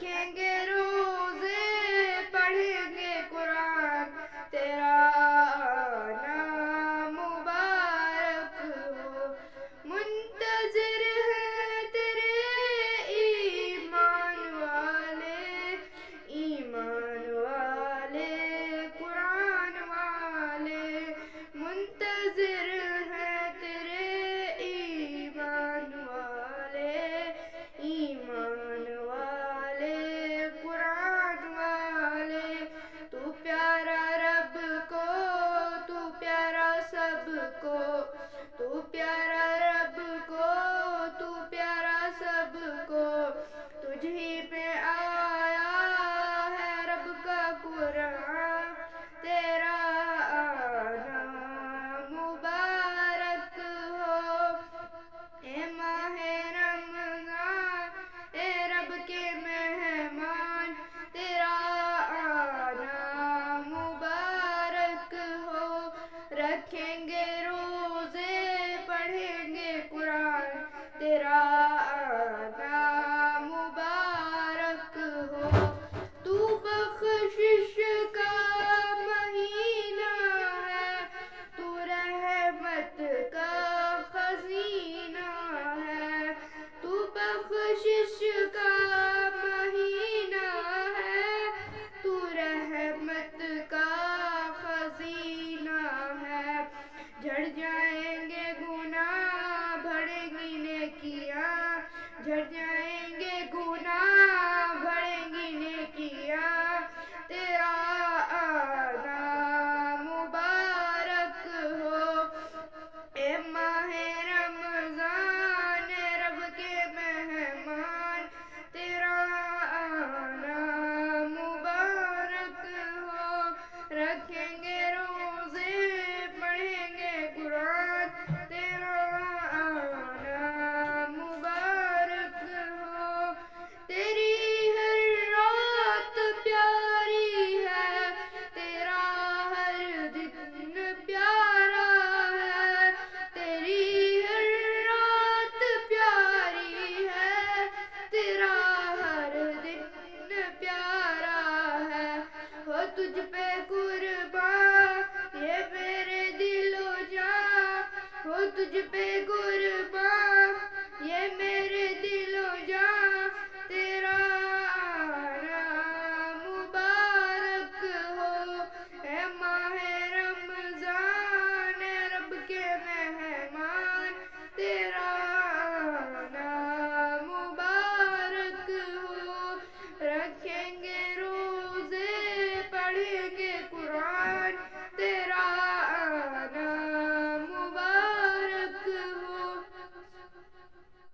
رکھیں گے روزے پڑھیں گے قرآن تیرا آنا مبارک ہو منتظر ہیں تیرے ایمان والے قرآن والے منتظر ہیں تیرے ایمان والے قرآن والے تو پیارا رب کو تو پیارا سب کو تو پیارا رب کو تو پیارا سب کو تجھ ہی پہ آیا ہے رب کا قرآن تیرا آنا مبارک ہو اے ماہ رمضان اے رب کے مہمان تیرا آنا مبارک ہو رکھیں گے روزے پڑھیں گے قرآن تیرا آنا مبارک ہو تو بخشش کا مہینہ ہے تو رحمت کا خزینہ ہے تو بخشش کا مہینہ ہے تو رحمت کا خزینہ ہے جھڑ جائیں گے گناہ بڑھیں گی نیکیاں جھڑ جائیں گے گناہ بڑھیں گی نیکیاں تیرا آنا مبارک ہو اے ماہ رمضان اے رب کے مہمان تیرا آنا مبارک ہو رکھیں گے روزے پڑھیں گے قرآن تیرا آنا مبارک ہو تیری ہر رات پیاری ہے تیرا ہر دن پیارا ہے تیری ہر رات پیاری ہے تیرا ہر دن پیارا ہے ہو تجھ پہ قربان یہ میرے دل و جاں ہو تجھ پہ قربان یہ میرے دل و جاں تیرا آنا مبارک ہو اے ماہ رمضان اے رب کے مہمان تیرا آنا مبارک ہو رکھیں گے